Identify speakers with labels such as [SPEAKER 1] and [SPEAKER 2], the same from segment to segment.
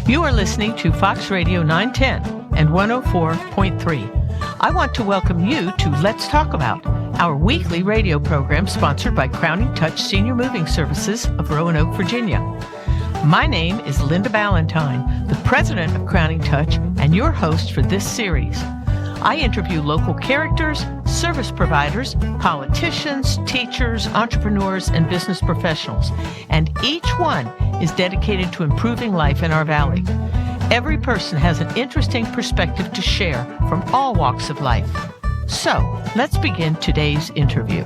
[SPEAKER 1] You are listening to Fox Radio 910 and 104.3. I want to welcome you to Let's Talk About, our weekly radio program sponsored by Crowning Touch Senior Moving Services of Roanoke, Virginia. My name is Linda Balentine, the president of Crowning Touch and your host for this series. I interview local characters, service providers, politicians, teachers, entrepreneurs, and business professionals, and each one is dedicated to improving life in our valley. Every person has an interesting perspective to share from all walks of life. So, let's begin today's interview.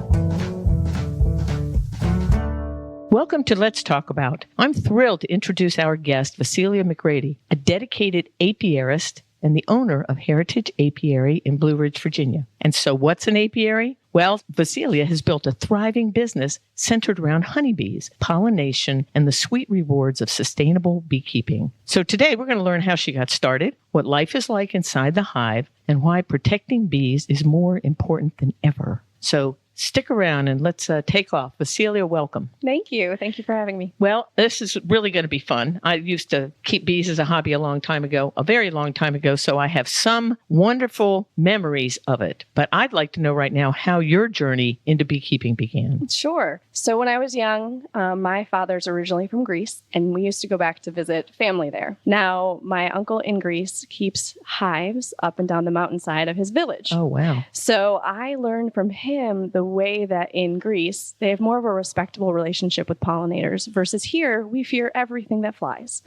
[SPEAKER 1] Welcome to Let's Talk About. I'm thrilled to introduce our guest, Vasilia McGrady, a dedicated apiarist and the owner of Heritage Apiary in Blue Ridge, Virginia. And so what's an apiary? Well, Vasilia has built a thriving business centered around honeybees, pollination, and the sweet rewards of sustainable beekeeping. So today we're going to learn how she got started, what life is like inside the hive, and why protecting bees is more important than ever. So stick around and let's take off. Vasilia, welcome.
[SPEAKER 2] Thank you. Thank you for having me.
[SPEAKER 1] Well, this is really going to be fun. I used to keep bees as a hobby a very long time ago, so I have some wonderful memories of it. But I'd like to know right now how your journey into beekeeping began.
[SPEAKER 2] Sure. So when I was young, my father's originally from Greece, and we used to go back to visit family there. Now, my uncle in Greece keeps hives up and down the mountainside of his village.
[SPEAKER 1] Oh, wow.
[SPEAKER 2] So I learned from him the way that in Greece, they have more of a respectable relationship with pollinators versus here, we fear everything that flies.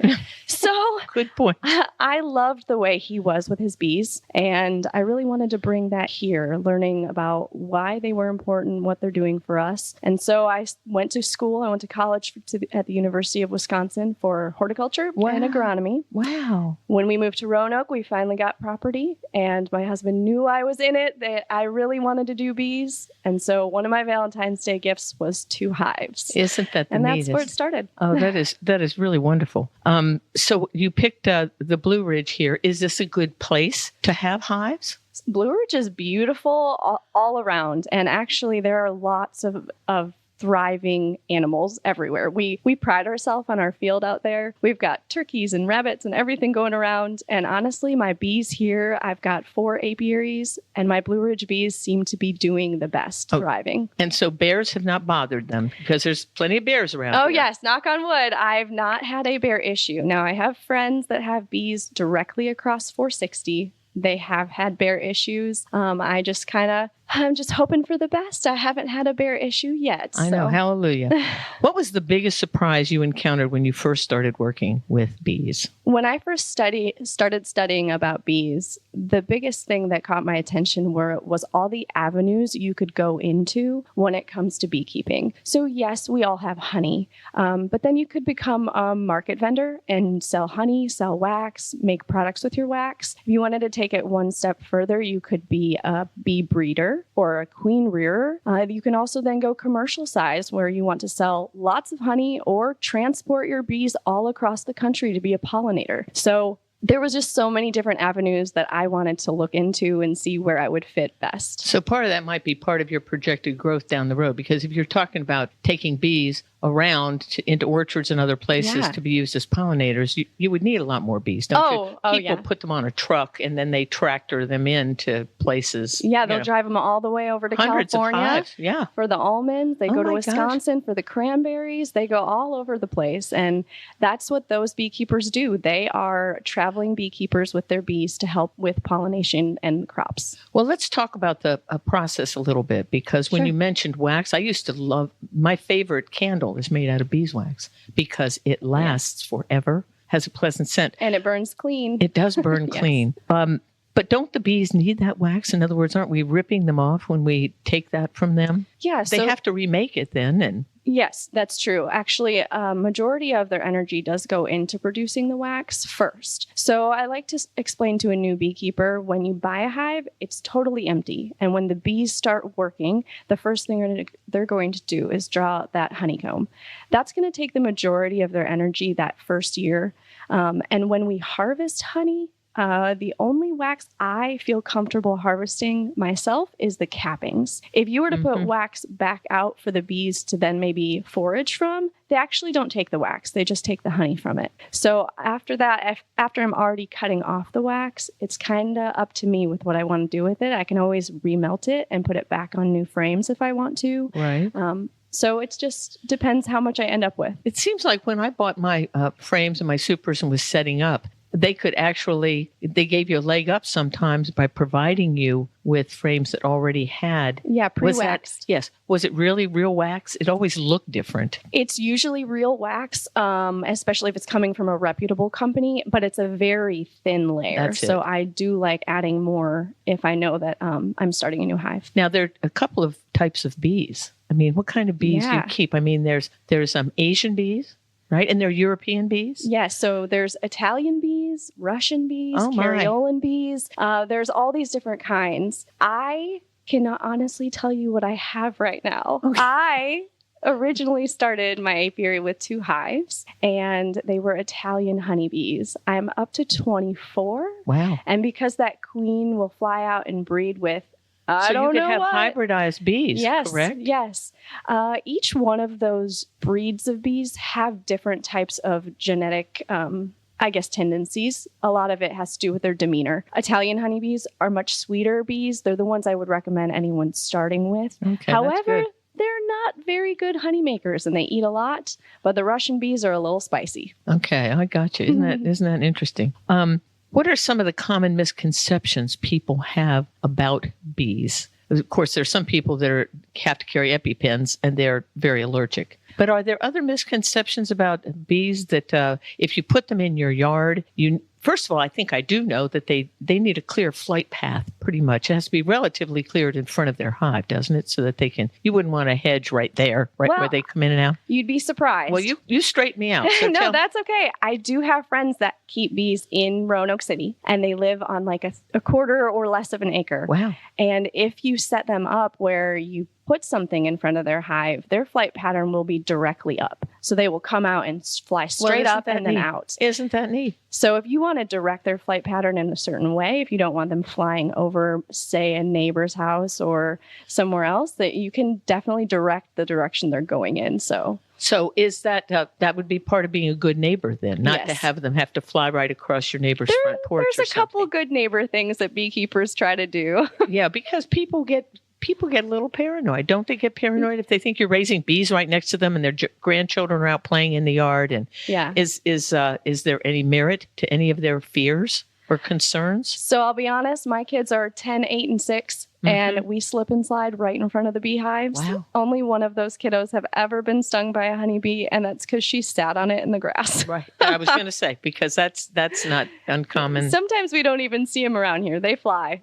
[SPEAKER 2] So
[SPEAKER 1] good point.
[SPEAKER 2] I loved the way he was with his bees, and I really wanted to bring that here, learning about why they were important, what they're doing for us. And so I went to school. I went to college at the University of Wisconsin for horticulture and agronomy.
[SPEAKER 1] Wow.
[SPEAKER 2] When we moved to Roanoke, we finally got property, and my husband knew I was in it, that I really wanted to do bees. And so one of my Valentine's Day gifts was 2 hives.
[SPEAKER 1] Isn't that the
[SPEAKER 2] And
[SPEAKER 1] neatest?
[SPEAKER 2] that's where it started.
[SPEAKER 1] Oh, that is really wonderful. So you picked the Blue Ridge here. Is this a good place to have hives?
[SPEAKER 2] Blue Ridge is beautiful all around. And actually, there are lots of thriving animals everywhere. We pride ourselves on our field out there. We've got turkeys and rabbits and everything going around. And honestly, my bees here, I've got 4 apiaries, and my Blue Ridge bees seem to be doing the best, thriving.
[SPEAKER 1] And so bears have not bothered them because there's plenty of bears around.
[SPEAKER 2] Oh,
[SPEAKER 1] here.
[SPEAKER 2] yes. Knock on wood. I've not had a bear issue. Now, I have friends that have bees directly across 460. They have had bear issues. I'm just hoping for the best. I haven't had a bear issue yet.
[SPEAKER 1] I know. Hallelujah. What was the biggest surprise you encountered when you first started working with bees?
[SPEAKER 2] When I first started studying about bees, the biggest thing that caught my attention was all the avenues you could go into when it comes to beekeeping. So yes, we all have honey, but then you could become a market vendor and sell honey, sell wax, make products with your wax. If you wanted to take it one step further, you could be a bee breeder or a queen rearer. You can also then go commercial size where you want to sell lots of honey or transport your bees all across the country to be a pollinator. So there was just so many different avenues that I wanted to look into and see where I would fit best.
[SPEAKER 1] So part of that might be part of your projected growth down the road, because if you're talking about taking bees around into orchards and other places to be used as pollinators, you would need a lot more bees, don't you? People put them on a truck and then they tractor them into places.
[SPEAKER 2] Yeah, they'll drive them all the way over to California for the almonds. They go to Wisconsin for the cranberries. They go all over the place. And that's what those beekeepers do. They are traveling beekeepers with their bees to help with pollination and crops.
[SPEAKER 1] Well, let's talk about the process a little bit, because when you mentioned wax, I used to love, my favorite candle is made out of beeswax because it lasts forever, has a pleasant scent.
[SPEAKER 2] And it burns clean.
[SPEAKER 1] It does burn clean. But don't the bees need that wax? In other words, aren't we ripping them off when we take that from them?
[SPEAKER 2] Yeah.
[SPEAKER 1] They have to remake it then.
[SPEAKER 2] Yes, that's true. Actually, a majority of their energy does go into producing the wax first. So I like to explain to a new beekeeper, when you buy a hive, it's totally empty. And when the bees start working, the first thing they're going to do is draw that honeycomb. That's going to take the majority of their energy that first year. And when we harvest honey, the only wax I feel comfortable harvesting myself is the cappings. If you were to put wax back out for the bees to then maybe forage from, they actually don't take the wax. They just take the honey from it. So after that, after I'm already cutting off the wax, it's kind of up to me with what I want to do with it. I can always remelt it and put it back on new frames if I want to.
[SPEAKER 1] Right.
[SPEAKER 2] So it just depends how much I end up with.
[SPEAKER 1] It seems like when I bought my frames and my supers and was setting up, they gave you a leg up sometimes by providing you with frames that already had.
[SPEAKER 2] Yeah, pre-waxed.
[SPEAKER 1] Yes. Was it really real wax? It always looked different.
[SPEAKER 2] It's usually real wax, especially if it's coming from a reputable company, but it's a very thin layer. So I do like adding more if I know that I'm starting a new hive.
[SPEAKER 1] Now, there are a couple of types of bees. I mean, what kind of bees do you keep? I mean, there's Asian bees. Right? And they're European bees?
[SPEAKER 2] Yes. So there's Italian bees, Russian bees, Cariolan bees. There's all these different kinds. I cannot honestly tell you what I have right now. Okay. I originally started my apiary with 2 hives, and they were Italian honeybees. I'm up to 24.
[SPEAKER 1] Wow.
[SPEAKER 2] And because that queen will fly out and breed with
[SPEAKER 1] So you could have hybridized bees, correct?
[SPEAKER 2] Yes. Each one of those breeds of bees have different types of genetic, tendencies. A lot of it has to do with their demeanor. Italian honeybees are much sweeter bees. They're the ones I would recommend anyone starting with.
[SPEAKER 1] Okay,
[SPEAKER 2] however, they're not very good honey makers, and they eat a lot, but the Russian bees are a little spicy.
[SPEAKER 1] Okay, I got you. Isn't that interesting? What are some of the common misconceptions people have about bees? Of course, there's some people that have to carry EpiPens and they're very allergic. But are there other misconceptions about bees that if you put them in your yard, first of all, I think I do know that they need a clear flight path pretty much. It has to be relatively cleared in front of their hive, doesn't it? So that you wouldn't want a hedge right there, where they come in and out.
[SPEAKER 2] You'd be surprised.
[SPEAKER 1] Well, you straighten me out. So
[SPEAKER 2] no, that's okay. I do have friends that keep bees in Roanoke City, and they live on like a quarter or less of an acre.
[SPEAKER 1] Wow.
[SPEAKER 2] And if you set them up where you put something in front of their hive, their flight pattern will be directly up. So they will come out and fly straight up and then out.
[SPEAKER 1] Isn't that neat?
[SPEAKER 2] So if you want to direct their flight pattern in a certain way, if you don't want them flying over, say, a neighbor's house or somewhere else, that you can definitely direct the direction they're going in. So
[SPEAKER 1] is that would be part of being a good neighbor then, not to have them have to fly right across your neighbor's front porch or something.
[SPEAKER 2] There's a couple good neighbor things that beekeepers try to do. Yeah,
[SPEAKER 1] because people get a little paranoid. Don't they get paranoid if they think you're raising bees right next to them and their grandchildren are out playing in the yard? And is there any merit to any of their fears or concerns?
[SPEAKER 2] So I'll be honest, my kids are 10, 8, and 6, and we slip and slide right in front of the beehives.
[SPEAKER 1] Wow.
[SPEAKER 2] Only one of those kiddos have ever been stung by a honeybee, and that's because she sat on it in the grass.
[SPEAKER 1] Right. I was going to say, because that's not uncommon.
[SPEAKER 2] Sometimes we don't even see them around here. They fly.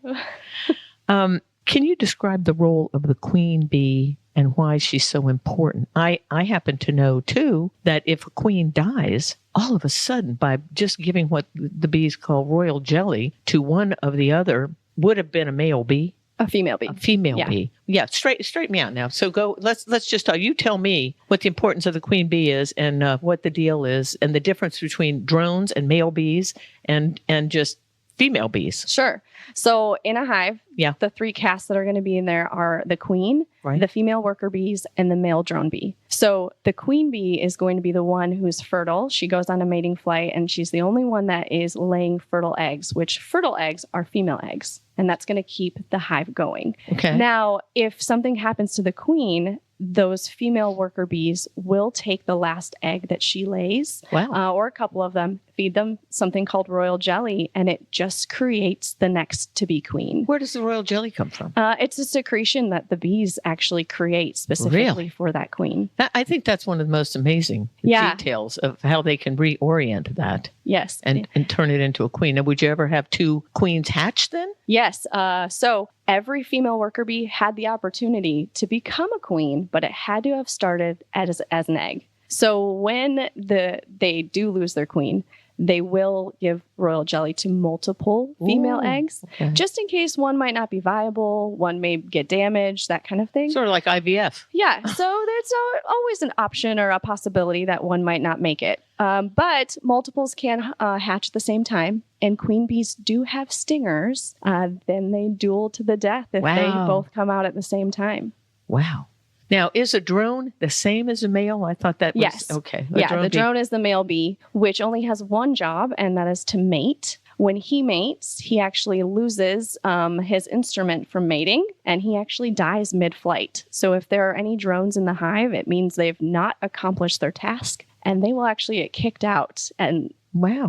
[SPEAKER 1] Can you describe the role of the queen bee and why she's so important? I happen to know, too, that if a queen dies, all of a sudden, by just giving what the bees call royal jelly to one of the other, would have been a male bee.
[SPEAKER 2] A female bee.
[SPEAKER 1] A female bee. Yeah, straighten me out now. So let's just talk. You tell me what the importance of the queen bee is and what the deal is and the difference between drones and male bees and just female bees.
[SPEAKER 2] Sure. So in a hive, the 3 castes that are going to be in there are the queen, the female worker bees, and the male drone bee. So the queen bee is going to be the one who's fertile. She goes on a mating flight, and she's the only one that is laying fertile eggs, which fertile eggs are female eggs. And that's going to keep the hive going.
[SPEAKER 1] Okay.
[SPEAKER 2] Now, if something happens to the queen, those female worker bees will take the last egg that she lays, or a couple of them, feed them something called royal jelly, and it just creates the next to be queen.
[SPEAKER 1] Where does the royal jelly come from?
[SPEAKER 2] It's a secretion that the bees actually create specifically for that queen.
[SPEAKER 1] I think that's one of the most amazing details of how they can reorient that.
[SPEAKER 2] Yes.
[SPEAKER 1] And turn it into a queen. Now, would you ever have 2 queens hatch then?
[SPEAKER 2] Yes. So every female worker bee had the opportunity to become a queen, but it had to have started as an egg. So when they do lose their queen, they will give royal jelly to multiple female eggs, just in case one might not be viable, one may get damaged, that kind of thing.
[SPEAKER 1] Sort of like IVF.
[SPEAKER 2] Yeah, so there's always an option or a possibility that one might not make it. But multiples can hatch at the same time, and queen bees do have stingers. Then they duel to the death if they both come out at the same time.
[SPEAKER 1] Wow. Now, is a drone the same as a male? I thought that was
[SPEAKER 2] Yes.
[SPEAKER 1] okay.
[SPEAKER 2] The drone is the male bee, which only has one job, and that is to mate. When he mates, he actually loses his instrument from mating, and he actually dies mid-flight. So if there are any drones in the hive, it means they've not accomplished their task, and they will actually get kicked out and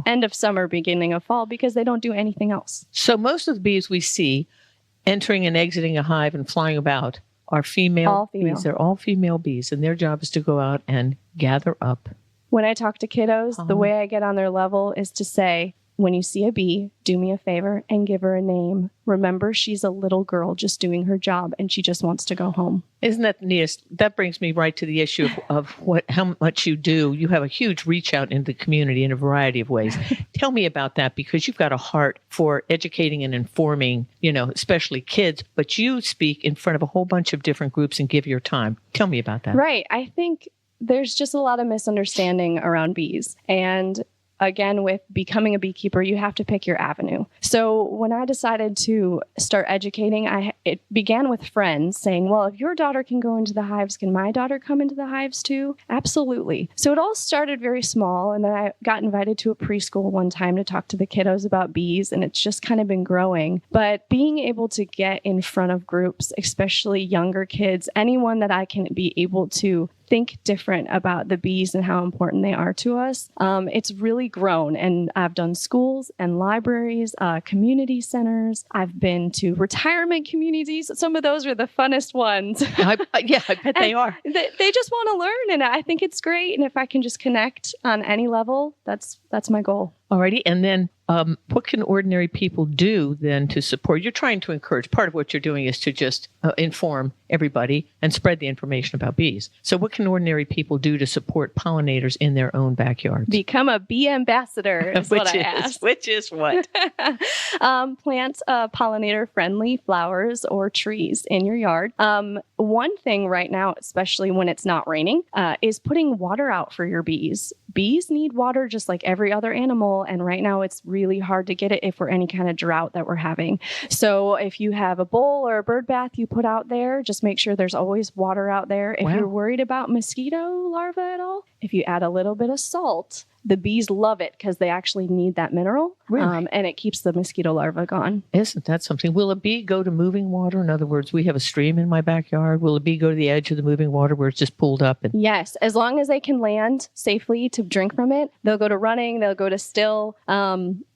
[SPEAKER 2] end of summer, beginning of fall, because they don't do anything else.
[SPEAKER 1] So most of the bees we see entering and exiting a hive and flying about are female
[SPEAKER 2] All female.
[SPEAKER 1] bees. They're all female bees, and their job is to go out and gather up.
[SPEAKER 2] When I talk to kiddos, the way I get on their level is to say, when you see a bee, do me a favor and give her a name. Remember, she's a little girl just doing her job, and she just wants to go home.
[SPEAKER 1] Isn't that the neatest? That brings me right to the issue of how much you do. You have a huge reach out into the community in a variety of ways. Tell me about that, because you've got a heart for educating and informing, especially kids, but you speak in front of a whole bunch of different groups and give your time. Tell me about that.
[SPEAKER 2] Right. I think there's just a lot of misunderstanding around bees. And again, with becoming a beekeeper, you have to pick your avenue. So when I decided to start educating, it began with friends saying, well, if your daughter can go into the hives, can my daughter come into the hives too? Absolutely. So it all started very small. And then I got invited to a preschool one time to talk to the kiddos about bees. And it's just kind of been growing. But being able to get in front of groups, especially younger kids, anyone that I can be able to think different about the bees and how important they are to us. It's really grown, and I've done schools and libraries, community centers. I've been to retirement communities. Some of those are the funnest ones.
[SPEAKER 1] I bet they are.
[SPEAKER 2] They just want to learn, and I think it's great. And if I can just connect on any level, that's my goal.
[SPEAKER 1] Alrighty, and then what can ordinary people do then to support? You're trying to encourage. Part of what you're doing is to just inform everybody and spread the information about bees. So what can ordinary people do to support pollinators in their own backyards?
[SPEAKER 2] Become a bee ambassador is what I ask.
[SPEAKER 1] Which is what?
[SPEAKER 2] Plant pollinator-friendly flowers or trees in your yard. One thing right now, especially when it's not raining, is putting water out for your bees. Bees need water just like every other animal, and right now it's really hard to get it if we're any kind of drought that we're having. So if you have a bowl or a bird bath you put out there, just make sure there's always water out there. If you're worried about mosquito larvae at all, if you add a little bit of salt, the bees love it because they actually need that mineral, and it keeps the mosquito larvae gone.
[SPEAKER 1] Isn't that something? Will a bee go to moving water? In other words, we have a stream in my backyard. Will a bee go to the edge of the moving water where it's just pulled up?
[SPEAKER 2] Yes, as long as they can land safely to drink from it, they'll go to running, they'll go to still.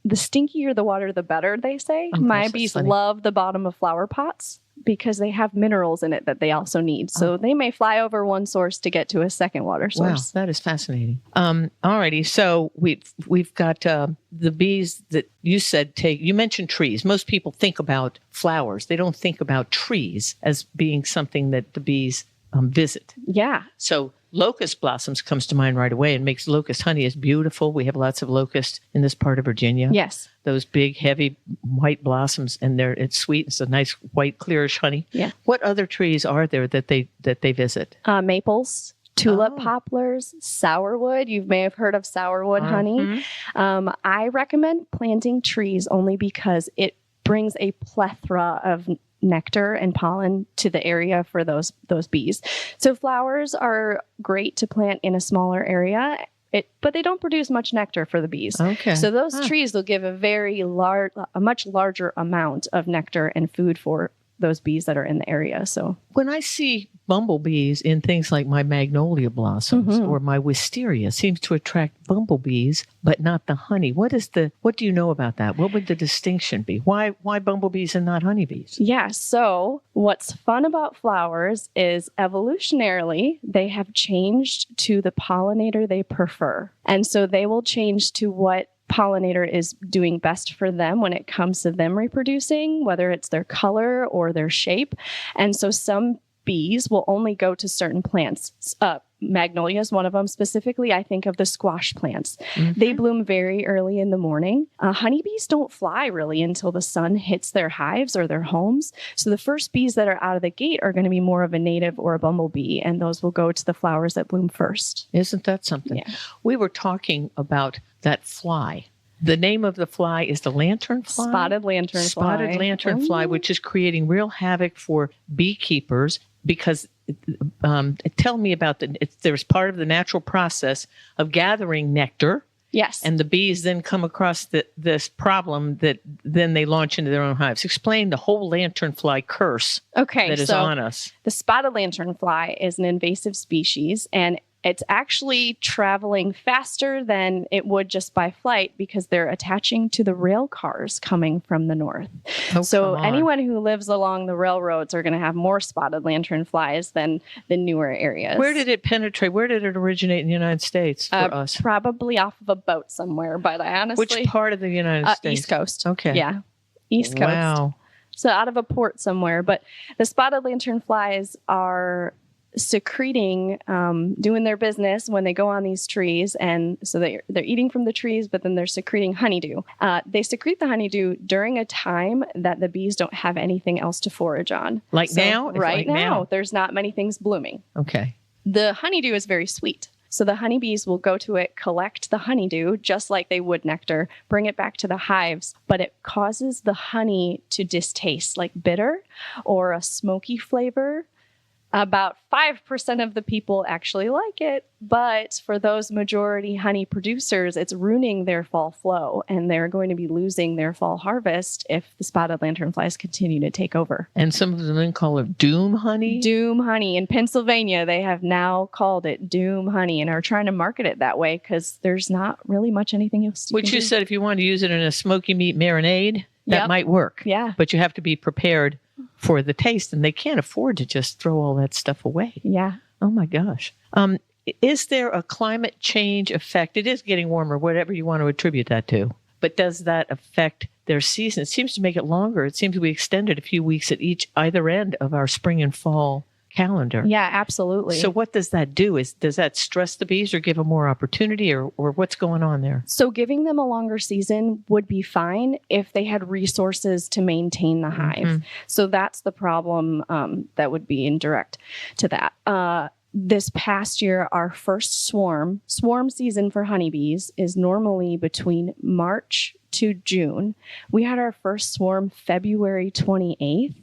[SPEAKER 2] The stinkier the water, the better, they say. My bees love the bottom of flower pots because they have minerals in it that they also need. So they may fly over one source to get to a second water source.
[SPEAKER 1] Wow, that is fascinating. All righty. So we've got the bees that you said you mentioned trees. Most people think about flowers. They don't think about trees as being something that the bees visit.
[SPEAKER 2] Yeah.
[SPEAKER 1] So locust blossoms comes to mind right away and makes locust honey is beautiful. We have lots of locust in this part of Virginia.
[SPEAKER 2] Yes.
[SPEAKER 1] Those big, heavy white blossoms, and it's sweet. It's a nice white, clearish honey.
[SPEAKER 2] Yeah.
[SPEAKER 1] What other trees are there that they visit?
[SPEAKER 2] Maples, tulip poplars, sourwood. You may have heard of sourwood honey. I recommend planting trees only because it brings a plethora of nectar and pollen to the area for those bees. So flowers are great to plant in a smaller area, but they don't produce much nectar for the bees.
[SPEAKER 1] Okay.
[SPEAKER 2] So those trees will give a much larger amount of nectar and food for those bees that are in the area. So
[SPEAKER 1] when I see bumblebees in things like my magnolia blossoms or my wisteria, seems to attract bumblebees, but not the honey. What do you know about that? What would the distinction be? Why bumblebees and not honeybees?
[SPEAKER 2] Yeah. So what's fun about flowers is evolutionarily, they have changed to the pollinator they prefer. And so they will change to what pollinator is doing best for them when it comes to them reproducing, whether it's their color or their shape. And so some bees will only go to certain plants. Magnolia is one of them. Specifically, I think of the squash plants. They bloom very early in the morning. Honeybees don't fly really until the sun hits their hives or their homes. So the first bees that are out of the gate are going to be more of a native or a bumblebee, and those will go to the flowers that bloom first.
[SPEAKER 1] Isn't that something?
[SPEAKER 2] Yeah.
[SPEAKER 1] We were talking about that fly. The name of the fly is the lantern fly?
[SPEAKER 2] Spotted lantern fly.
[SPEAKER 1] Spotted lantern fly, which is creating real havoc for beekeepers because tell me about there's part of the natural process of gathering nectar.
[SPEAKER 2] Yes.
[SPEAKER 1] And the bees then come across this problem that then they launch into their own hives. Explain the whole lanternfly curse that is on us.
[SPEAKER 2] The spotted lanternfly is an invasive species, and it's actually traveling faster than it would just by flight because they're attaching to the rail cars coming from the north.
[SPEAKER 1] Oh,
[SPEAKER 2] so anyone who lives along the railroads are going to have more spotted lanternflies than the newer areas.
[SPEAKER 1] Where did it penetrate? Where did it originate in the United States for us?
[SPEAKER 2] Probably off of a boat somewhere, but I honestly...
[SPEAKER 1] Which part of the United States?
[SPEAKER 2] East Coast.
[SPEAKER 1] Okay.
[SPEAKER 2] Yeah, East Coast.
[SPEAKER 1] Wow.
[SPEAKER 2] So out of a port somewhere. But the spotted lanternflies are secreting, doing their business when they go on these trees. And so they're eating from the trees, but then they're secreting honeydew. They secrete the honeydew during a time that the bees don't have anything else to forage on.
[SPEAKER 1] Like now?
[SPEAKER 2] Right now. There's not many things blooming.
[SPEAKER 1] Okay.
[SPEAKER 2] The honeydew is very sweet. So the honeybees will go to it, collect the honeydew, just like they would nectar, bring it back to the hives, but it causes the honey to distaste, like bitter or a smoky flavor. About 5% of the people actually like it, but for those majority honey producers, it's ruining their fall flow, and they're going to be losing their fall harvest if the spotted lanternflies continue to take over.
[SPEAKER 1] And some of them then call it doom honey?
[SPEAKER 2] Doom honey. In Pennsylvania, they have now called it doom honey and are trying to market it that way because there's not really much anything else.
[SPEAKER 1] Which you said if you wanted to use it in a smoky meat marinade, that might work.
[SPEAKER 2] Yeah.
[SPEAKER 1] But you have to be prepared for the taste, and they can't afford to just throw all that stuff away.
[SPEAKER 2] Yeah.
[SPEAKER 1] Oh my gosh. Is there a climate change effect? It is getting warmer, whatever you want to attribute that to. But does that affect their season? It seems to make it longer. It seems we extended a few weeks at either end of our spring and fall calendar.
[SPEAKER 2] Yeah, absolutely.
[SPEAKER 1] So what does that do? Does that stress the bees or give them more opportunity, or what's going on there?
[SPEAKER 2] So giving them a longer season would be fine if they had resources to maintain the hive. Mm-hmm. So that's the problem that would be indirect to that. This past year, our first swarm season for honeybees is normally between March to June. We had our first swarm February 28th.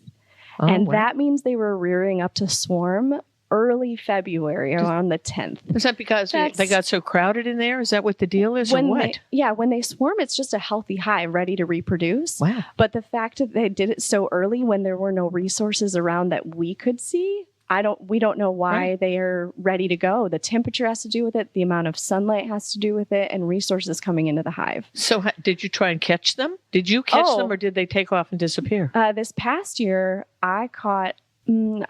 [SPEAKER 2] Oh, and that means they were rearing up to swarm early February, around the 10th.
[SPEAKER 1] Is that because they got so crowded in there? Is that what the deal is, or what?
[SPEAKER 2] When they swarm, it's just a healthy hive ready to reproduce.
[SPEAKER 1] Wow.
[SPEAKER 2] But the fact that they did it so early when there were no resources around that we could see, we don't know why they are ready to go. The temperature has to do with it. The amount of sunlight has to do with it, and resources coming into the hive.
[SPEAKER 1] So did you try and catch them? Did you catch them, or did they take off and disappear?
[SPEAKER 2] This past year, I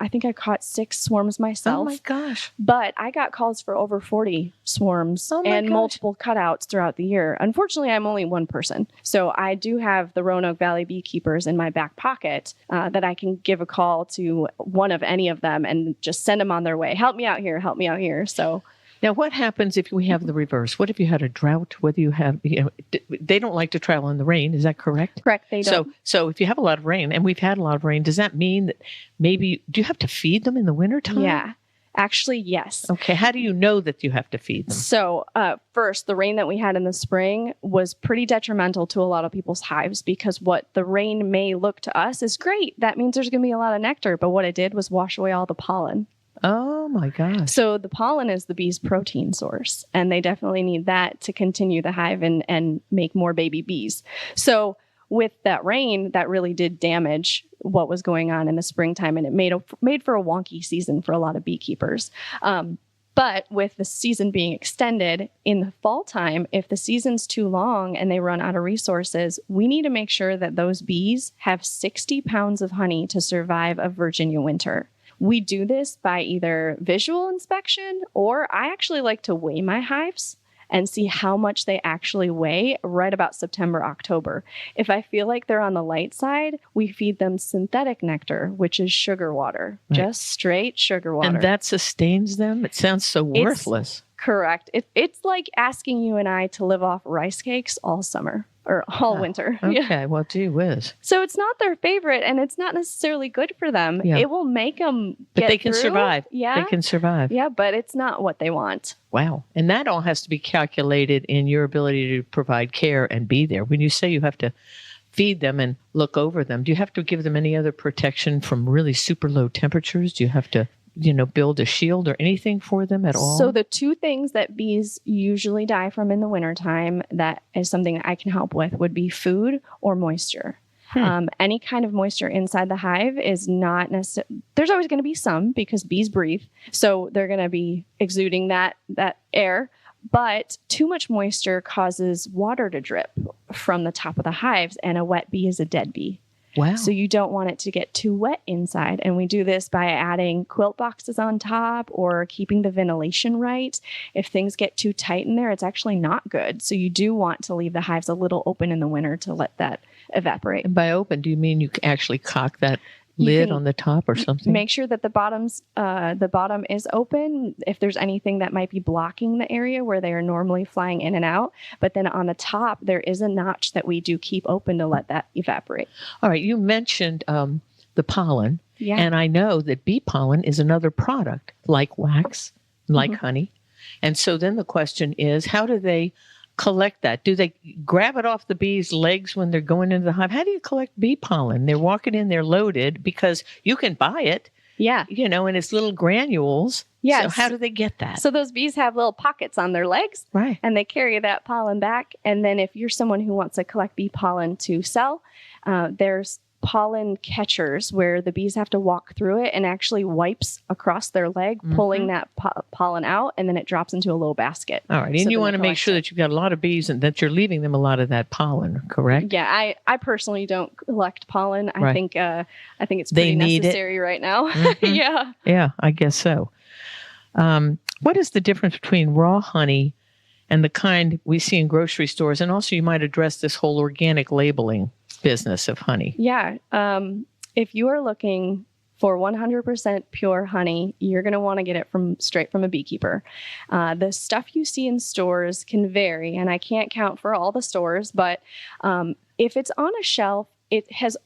[SPEAKER 2] think I caught 6 swarms myself.
[SPEAKER 1] Oh my gosh.
[SPEAKER 2] But I got calls for over 40 swarms and multiple cutouts throughout the year. Unfortunately, I'm only one person. So I do have the Roanoke Valley beekeepers in my back pocket that I can give a call to one of any of them and just send them on their way. Help me out here. Help me out here. So
[SPEAKER 1] now, what happens if we have the reverse? What if you had a drought? Whether you have, they don't like to travel in the rain. Is that correct?
[SPEAKER 2] Correct. They don't.
[SPEAKER 1] So if you have a lot of rain, and we've had a lot of rain, does that mean that maybe, do you have to feed them in the wintertime?
[SPEAKER 2] Yeah. Actually, yes.
[SPEAKER 1] Okay. How do you know that you have to feed them?
[SPEAKER 2] So first, the rain that we had in the spring was pretty detrimental to a lot of people's hives because what the rain may look to us is great. That means there's going to be a lot of nectar. But what it did was wash away all the pollen.
[SPEAKER 1] Oh my gosh.
[SPEAKER 2] So the pollen is the bee's protein source, and they definitely need that to continue the hive and make more baby bees. So with that rain, that really did damage what was going on in the springtime, and it made for a wonky season for a lot of beekeepers. But with the season being extended in the fall time, if the season's too long and they run out of resources, we need to make sure that those bees have 60 pounds of honey to survive a Virginia winter. We do this by either visual inspection, or I actually like to weigh my hives and see how much they actually weigh right about September, October. If I feel like they're on the light side, we feed them synthetic nectar, which is sugar water, just straight sugar water.
[SPEAKER 1] And that sustains them? It sounds so worthless.
[SPEAKER 2] Correct. It's like asking you and I to live off rice cakes all summer. Or all winter.
[SPEAKER 1] Okay, yeah. Well, gee whiz.
[SPEAKER 2] So it's not their favorite, and it's not necessarily good for them. Yeah. It will make them
[SPEAKER 1] But they can
[SPEAKER 2] through.
[SPEAKER 1] survive.
[SPEAKER 2] Yeah.
[SPEAKER 1] They can survive.
[SPEAKER 2] Yeah, but it's not what they want.
[SPEAKER 1] Wow. And that all has to be calculated in your ability to provide care and be there. When you say you have to feed them and look over them, do you have to give them any other protection from really super low temperatures? Do you have to build a shield or anything for them at all?
[SPEAKER 2] So the two things that bees usually die from in the wintertime that is something that I can help with would be food or moisture. Any kind of moisture inside the hive is not necessarily, there's always going to be some because bees breathe. So they're going to be exuding that air. But too much moisture causes water to drip from the top of the hives, and a wet bee is a dead bee.
[SPEAKER 1] Wow.
[SPEAKER 2] So you don't want it to get too wet inside. And we do this by adding quilt boxes on top or keeping the ventilation right. If things get too tight in there, it's actually not good. So you do want to leave the hives a little open in the winter to let that evaporate.
[SPEAKER 1] And by open, do you mean you actually cock that lid on the top or something?
[SPEAKER 2] Make sure that the bottom is open if there's anything that might be blocking the area where they are normally flying in and out. But then on the top, there is a notch that we do keep open to let that evaporate.
[SPEAKER 1] All right. You mentioned the pollen.
[SPEAKER 2] Yeah.
[SPEAKER 1] And I know that bee pollen is another product like wax, like honey. And so then the question is, how do they collect that? Do they grab it off the bees' legs when they're going into the hive? How do you collect bee pollen? They're walking in, they're loaded because you can buy it.
[SPEAKER 2] Yeah.
[SPEAKER 1] And it's little granules.
[SPEAKER 2] Yes.
[SPEAKER 1] So how do they get that?
[SPEAKER 2] So those bees have little pockets on their legs.
[SPEAKER 1] Right.
[SPEAKER 2] And they carry that pollen back. And then if you're someone who wants to collect bee pollen to sell, there's pollen catchers where the bees have to walk through it and actually wipes across their leg, pulling that pollen out, and then it drops into a little basket.
[SPEAKER 1] All right. And you want to make sure that you've got a lot of bees and that you're leaving them a lot of that pollen, correct?
[SPEAKER 2] Yeah, I personally don't collect pollen. I
[SPEAKER 1] Right.
[SPEAKER 2] think it's pretty necessary right now. Yeah.
[SPEAKER 1] Yeah, I guess so. What is the difference between raw honey and the kind we see in grocery stores? And also you might address this whole organic labeling business of honey.
[SPEAKER 2] Yeah. If you are looking for 100% pure honey, you're going to want to get it straight from a beekeeper. The stuff you see in stores can vary, and I can't count for all the stores, but if it's on a shelf, it has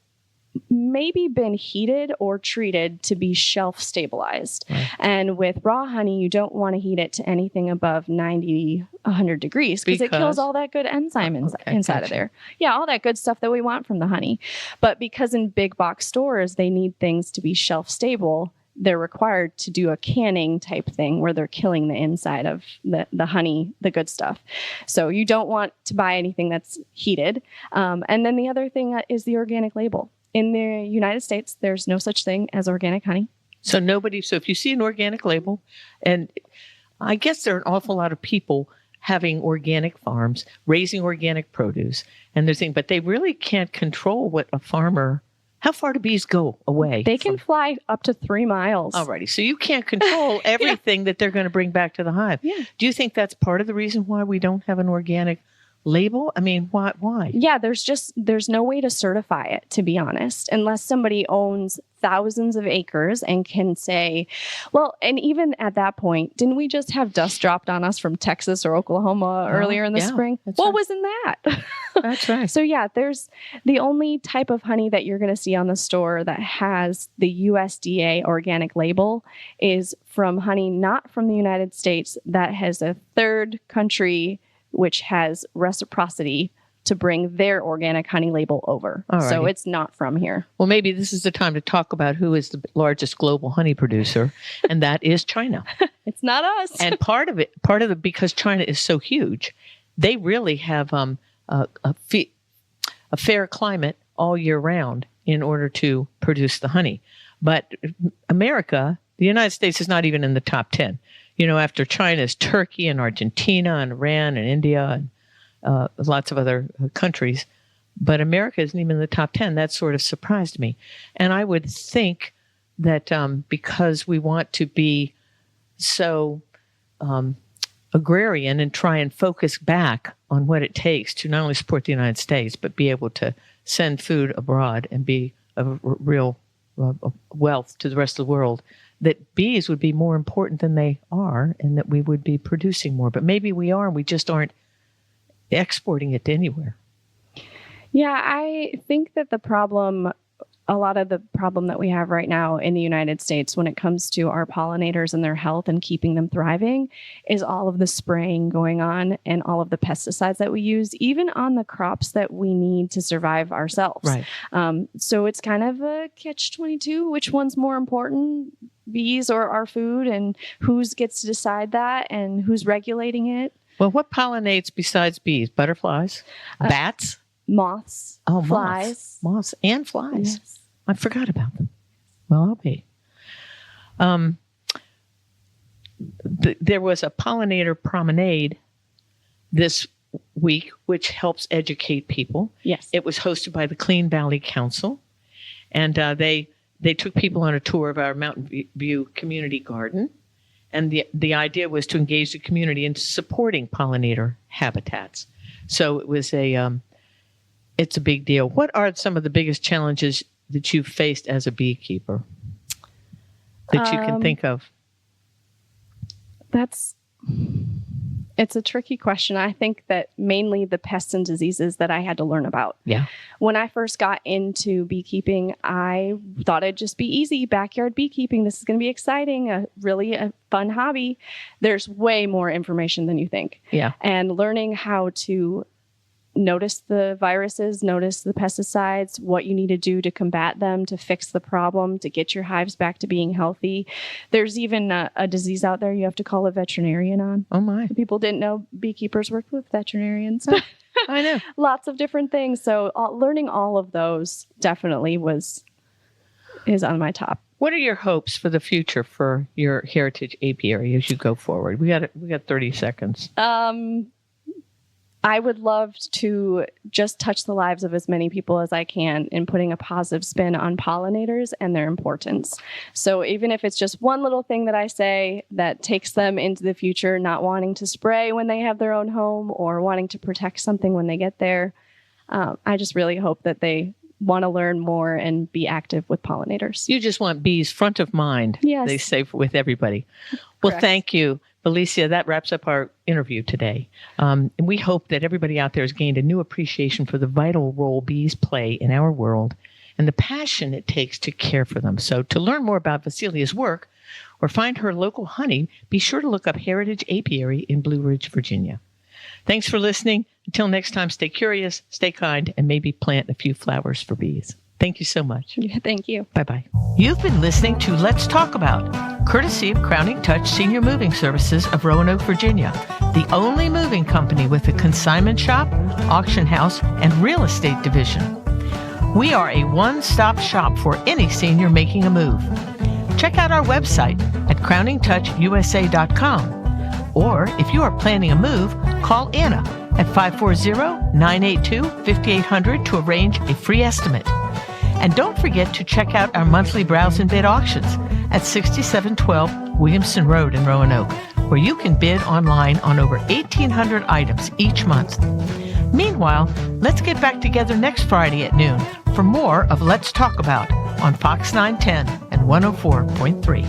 [SPEAKER 2] maybe been heated or treated to be shelf stabilized. Right. And with raw honey, you don't want to heat it to anything above 90, 100 degrees because it kills all that good enzyme inside of there. Yeah, all that good stuff that we want from the honey. But because in big box stores, they need things to be shelf stable, they're required to do a canning type thing where they're killing the inside of the honey, the good stuff. So you don't want to buy anything that's heated. And then the other thing is the organic label. In the United States, there's no such thing as organic honey. So
[SPEAKER 1] if you see an organic label, and I guess there are an awful lot of people having organic farms, raising organic produce, and they're saying, but they really can't control what a farmer, how far do bees go away?
[SPEAKER 2] They can fly up to 3 miles.
[SPEAKER 1] Alrighty. So you can't control everything that they're going to bring back to the hive.
[SPEAKER 2] Yeah.
[SPEAKER 1] Do you think that's part of the reason why we don't have an organic label? I mean, why?
[SPEAKER 2] Yeah, there's no way to certify it, to be honest, unless somebody owns thousands of acres and can say, well, and even at that point, didn't we just have dust dropped on us from Texas or Oklahoma earlier in the spring? What was in that?
[SPEAKER 1] That's right.
[SPEAKER 2] So yeah, there's the only type of honey that you're going to see on the store that has the USDA organic label is from honey not from the United States that has a third country which has reciprocity to bring their organic honey label over. Alrighty. So it's not from here.
[SPEAKER 1] Well, maybe this is the time to talk about who is the largest global honey producer, and that is China.
[SPEAKER 2] It's not us.
[SPEAKER 1] And part of it, because China is so huge, they really have a fair climate all year round in order to produce the honey. But America, the United States, is not even in the top 10. After China is Turkey and Argentina and Iran and India and lots of other countries. But America isn't even in the top 10. That sort of surprised me. And I would think that because we want to be so agrarian and try and focus back on what it takes to not only support the United States, but be able to send food abroad and be of real wealth to the rest of the world, that bees would be more important than they are and that we would be producing more. But maybe we are, and we just aren't exporting it to anywhere.
[SPEAKER 2] Yeah, I think that a lot of the problem that we have right now in the United States when it comes to our pollinators and their health and keeping them thriving is all of the spraying going on and all of the pesticides that we use, even on the crops that we need to survive ourselves.
[SPEAKER 1] Right.
[SPEAKER 2] So it's kind of a catch-22. Which one's more important? bees or our food, and who gets to decide that and who's regulating it.
[SPEAKER 1] Well, what pollinates besides bees? Butterflies? Bats?
[SPEAKER 2] Moths, flies.
[SPEAKER 1] Moths and flies.
[SPEAKER 2] Yes.
[SPEAKER 1] I forgot about them. Well, I'll be. There was a pollinator promenade this week, which helps educate people.
[SPEAKER 2] Yes.
[SPEAKER 1] It was hosted by the Clean Valley Council, and they took people on a tour of our Mountain View Community Garden, and the idea was to engage the community into supporting pollinator habitats. So it was it's a big deal. What are some of the biggest challenges that you've faced as a beekeeper that you can think of?
[SPEAKER 2] It's a tricky question. I think that mainly the pests and diseases that I had to learn about.
[SPEAKER 1] Yeah.
[SPEAKER 2] When I first got into beekeeping, I thought it'd just be easy. Backyard beekeeping. This is going to be exciting. A fun hobby. There's way more information than you think.
[SPEAKER 1] Yeah.
[SPEAKER 2] And learning how to notice the viruses, notice the pesticides, what you need to do to combat them, to fix the problem, to get your hives back to being healthy. There's even a disease out there you have to call a veterinarian on.
[SPEAKER 1] Oh, my.
[SPEAKER 2] People didn't know beekeepers worked with veterinarians.
[SPEAKER 1] I know.
[SPEAKER 2] Lots of different things. So learning all of those definitely is on my top.
[SPEAKER 1] What are your hopes for the future for your heritage apiary as you go forward? We got 30 seconds.
[SPEAKER 2] I would love to just touch the lives of as many people as I can in putting a positive spin on pollinators and their importance. So even if it's just one little thing that I say that takes them into the future, not wanting to spray when they have their own home or wanting to protect something when they get there, I just really hope that they want to learn more and be active with pollinators.
[SPEAKER 1] You just want bees front of mind,
[SPEAKER 2] yes.
[SPEAKER 1] They say, with everybody. Well,
[SPEAKER 2] Correct.
[SPEAKER 1] Thank you. Felicia, that wraps up our interview today. And we hope that everybody out there has gained a new appreciation for the vital role bees play in our world and the passion it takes to care for them. So to learn more about Vasilia's work or find her local honey, be sure to look up Heritage Apiary in Blue Ridge, Virginia. Thanks for listening. Until next time, stay curious, stay kind, and maybe plant a few flowers for bees. Thank you so much.
[SPEAKER 2] Yeah, thank you.
[SPEAKER 1] Bye-bye. You've been listening to Let's Talk About, courtesy of Crowning Touch Senior Moving Services of Roanoke, Virginia, the only moving company with a consignment shop, auction house, and real estate division. We are a one-stop shop for any senior making a move. Check out our website at crowningtouchusa.com. Or if you are planning a move, call Anna at 540-982-5800 to arrange a free estimate. And don't forget to check out our monthly browse and bid auctions at 6712 Williamson Road in Roanoke, where you can bid online on over 1,800 items each month. Meanwhile, let's get back together next Friday at noon for more of Let's Talk About on Fox 910 and 104.3.